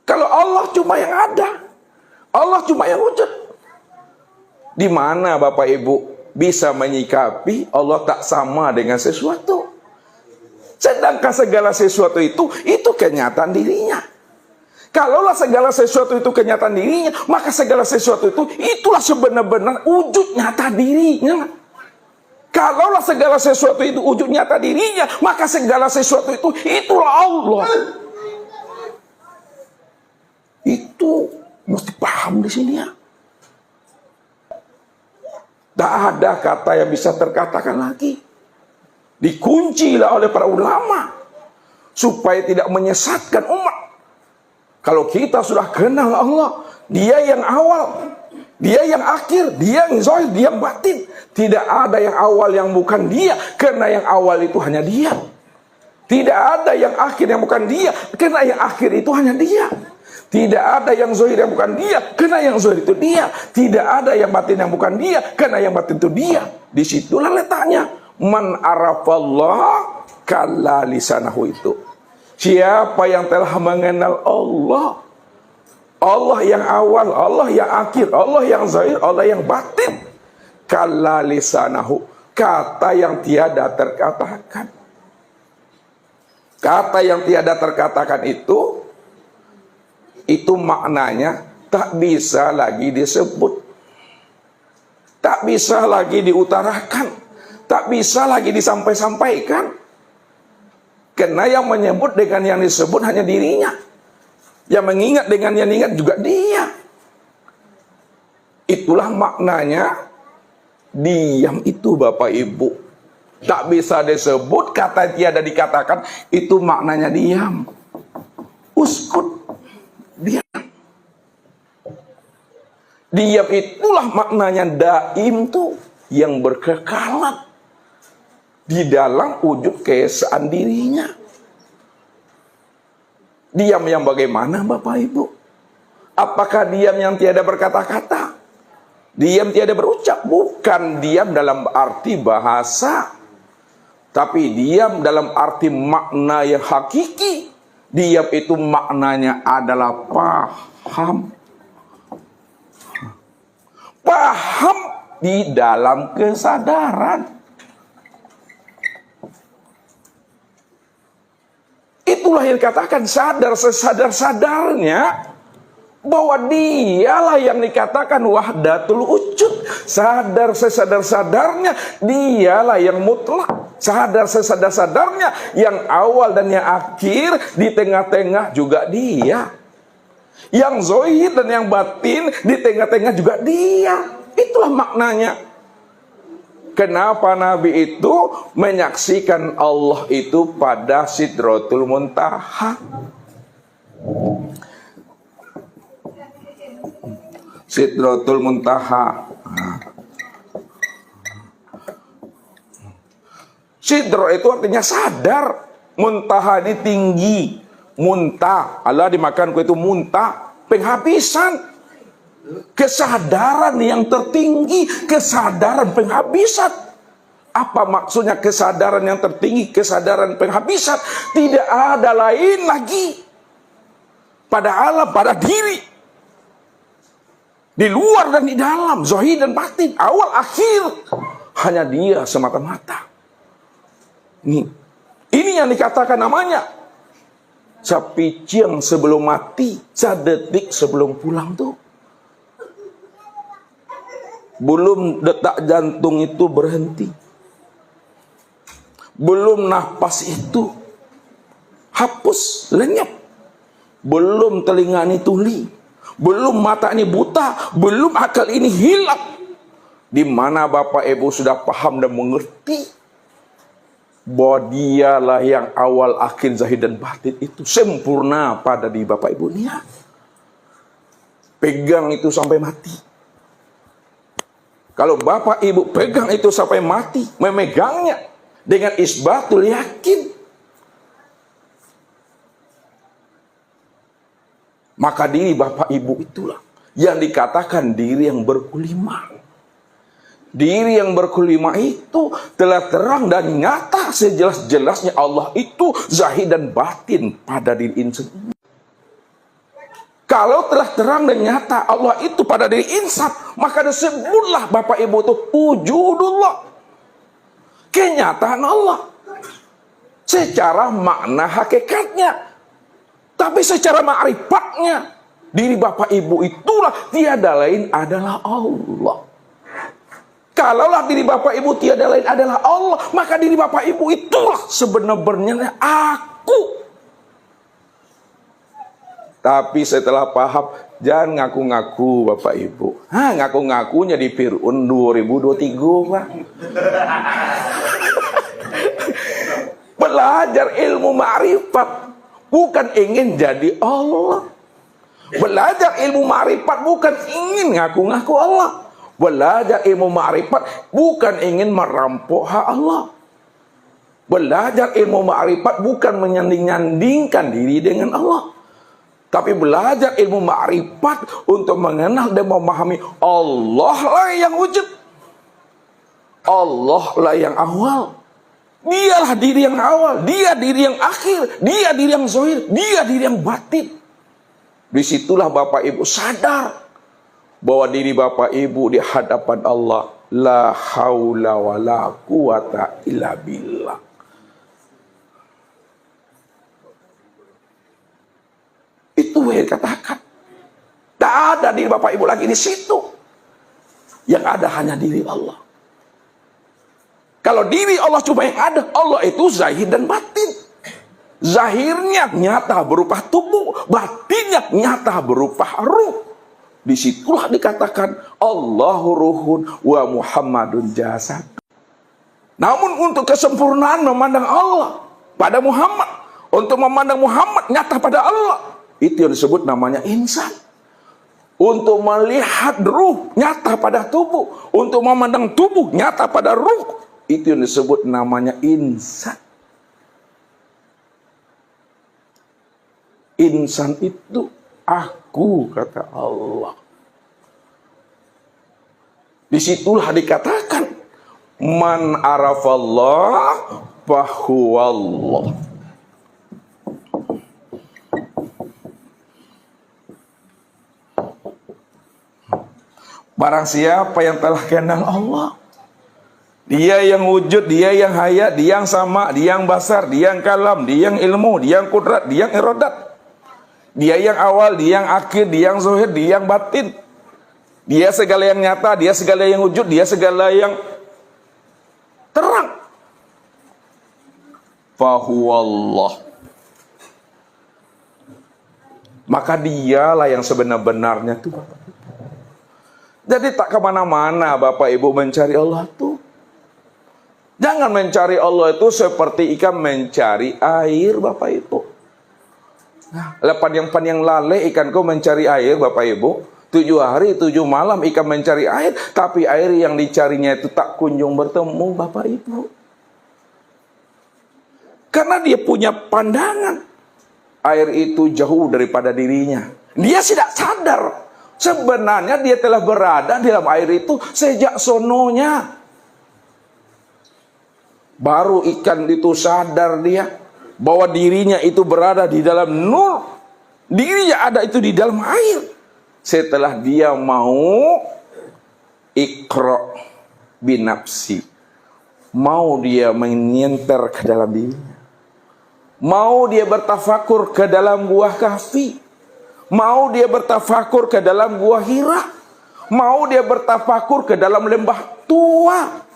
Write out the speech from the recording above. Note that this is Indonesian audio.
Kalau Allah cuma yang ada, Allah cuma yang wujud. Di mana Bapak Ibu bisa menyikapi Allah tak sama dengan sesuatu? Sedangkan segala sesuatu itu kenyataan dirinya. Kalaulah segala sesuatu itu kenyataan dirinya, maka segala sesuatu itulah sebenar-benar wujud nyata dirinya. Kalaulah segala sesuatu itu wujud nyata dirinya, maka segala sesuatu itulah Allah. Itu mesti paham di sini ya. Tak ada kata yang bisa terkatakan lagi. Dikuncilah oleh para ulama supaya tidak menyesatkan umat. Kalau kita sudah kenal Allah, Dia yang awal, Dia yang akhir, Dia yang zahir, Dia yang batin. Tidak ada yang awal yang bukan Dia, karena yang awal itu hanya Dia. Tidak ada yang akhir yang bukan Dia, karena yang akhir itu hanya Dia. Tidak ada yang zahir yang bukan Dia, karena yang zahir itu Dia. Tidak ada yang batin yang bukan Dia, karena yang batin itu Dia. Disitulah letaknya. Man arafallah kalla lisanahu itu. Siapa yang telah mengenal Allah, Allah yang awal, Allah yang akhir, Allah yang zahir, Allah yang batin, kalla lisanahu, kata yang tiada terkatakan. Kata yang tiada terkatakan itu maknanya tak bisa lagi disebut, tak bisa lagi diutarakan, tak bisa lagi disampaikan. Karena yang menyebut dengan yang disebut hanya dirinya, yang mengingat dengan yang diingat juga Dia. Itulah maknanya diam itu Bapak Ibu. Tak bisa disebut, kata tiada dikatakan, itu maknanya diam. Uskut, diam. Diam itulah maknanya daim tuh, yang berkekalan di dalam wujud keesaan dirinya. Diam yang bagaimana Bapak Ibu? Apakah diam yang tiada berkata-kata? Diam tiada berucap? Bukan diam dalam arti bahasa, tapi diam dalam arti makna yang hakiki. Diam itu maknanya adalah paham. Paham di dalam kesadaran. Itulah yang dikatakan sadar sesadar-sadarnya bahwa Dialah yang dikatakan wahdatul wujud. Sadar sesadar-sadarnya Dialah yang mutlak. Sadar sesadar-sadarnya yang awal dan yang akhir, di tengah-tengah juga Dia. Yang zahir dan yang batin, di tengah-tengah juga Dia. Itulah maknanya. Kenapa Nabi itu menyaksikan Allah itu pada Sidratul Muntaha? Sidratul Muntaha. Sidro itu artinya sadar. Muntaha ini tinggi. Muntah, Allah dimakan itu muntah, penghabisan. Kesadaran yang tertinggi, kesadaran penghabisan. Apa maksudnya kesadaran yang tertinggi, kesadaran penghabisan? Tidak ada lain lagi pada alam, pada diri, di luar dan di dalam, zahir dan batin, awal akhir, hanya Dia semata-mata. Ini yang dikatakan namanya sapiciang sebelum mati, sadetik sebelum pulang tuh. Belum detak jantung itu berhenti, belum nafas itu hapus, lenyap, belum telinga ini tuli, belum mata ini buta, belum akal ini hilang. Di mana Bapak Ibu sudah paham dan mengerti bahwa Dialah yang awal akhir zahir dan batin itu sempurna pada di Bapak Ibu niat. Pegang itu sampai mati. Kalau Bapak Ibu pegang itu sampai mati, memegangnya dengan isbatul yakin, maka diri Bapak Ibu itulah yang dikatakan diri yang berkulima. Diri yang berkulima itu telah terang dan nyata sejelas-jelasnya Allah itu zahir dan batin pada diri ini sendiri. Kalau telah terang dan nyata Allah itu pada diri insan, maka disebutlah Bapak Ibu itu wujudullah, kenyataan Allah secara makna hakikatnya. Tapi secara ma'rifatnya, diri Bapak Ibu itulah tiada lain adalah Allah. Kalaulah diri Bapak Ibu tiada lain adalah Allah, maka diri Bapak Ibu itulah sebenarnya aku. Tapi setelah paham, jangan ngaku-ngaku Bapak Ibu. Ngaku-ngakunya di Fir'aun 2023, Pak. Belajar ilmu ma'rifat, bukan ingin jadi Allah. Belajar ilmu ma'rifat bukan ingin ngaku-ngaku Allah. Belajar ilmu ma'rifat bukan ingin merampok hak Allah. Belajar ilmu ma'rifat bukan menyanding-nyandingkan diri dengan Allah. Tapi belajar ilmu ma'rifat untuk mengenal dan memahami Allah lah yang wujud. Allah lah yang awal. Dialah diri yang awal, dia diri yang akhir, dia diri yang zahir, dia diri yang batin. Disitulah Bapak Ibu sadar bahwa diri Bapak Ibu di hadapan Allah la haula wa la quwata illa billah. Itu yang dikatakan. Tak ada diri Bapak Ibu lagi di situ. Yang ada hanya diri Allah. Kalau diri Allah cuma yang ada, Allah itu zahir dan batin. Zahirnya nyata berupa tubuh, batinnya nyata berupa ruh. Disitulah dikatakan Allahu ruhun wa Muhammadun jasad. Namun untuk kesempurnaan memandang Allah pada Muhammad, untuk memandang Muhammad nyata pada Allah, itu yang disebut namanya insan. Untuk melihat ruh nyata pada tubuh, untuk memandang tubuh nyata pada ruh, itu yang disebut namanya insan. Insan itu aku, kata Allah. Disitulah dikatakan man arafallah fahuwallah. Barang siapa yang telah kenal Allah, dia yang wujud, dia yang hayat, dia yang sama, dia yang basar, dia yang kalam, dia yang ilmu, dia yang kudrat, dia yang iradat, dia yang awal, dia yang akhir, dia yang zahir, dia yang batin, dia segala yang nyata, dia segala yang wujud, dia segala yang terang. Fahuwallah. Maka dialah yang sebenar-benarnya tuh. Jadi tak kemana-mana Bapak Ibu mencari Allah tuh. Jangan mencari Allah itu seperti ikan mencari air Bapak Ibu. Nah, lepan yang lale ikan kau mencari air Bapak Ibu. 7 hari 7 malam ikan mencari air, tapi air yang dicarinya itu tak kunjung bertemu Bapak Ibu. Karena dia punya pandangan air itu jauh daripada dirinya. Dia tidak sadar sebenarnya dia telah berada di dalam air itu sejak sononya. Baru ikan itu sadar dia bahwa dirinya itu berada di dalam nur. Dirinya ada itu di dalam air. Setelah dia mau iqra binafsi, mau dia menyenter ke dalam dirinya, mau dia bertafakur ke dalam gua Kahfi, mau dia bertafakur ke dalam gua Hira, mau dia bertafakur ke dalam lembah tua,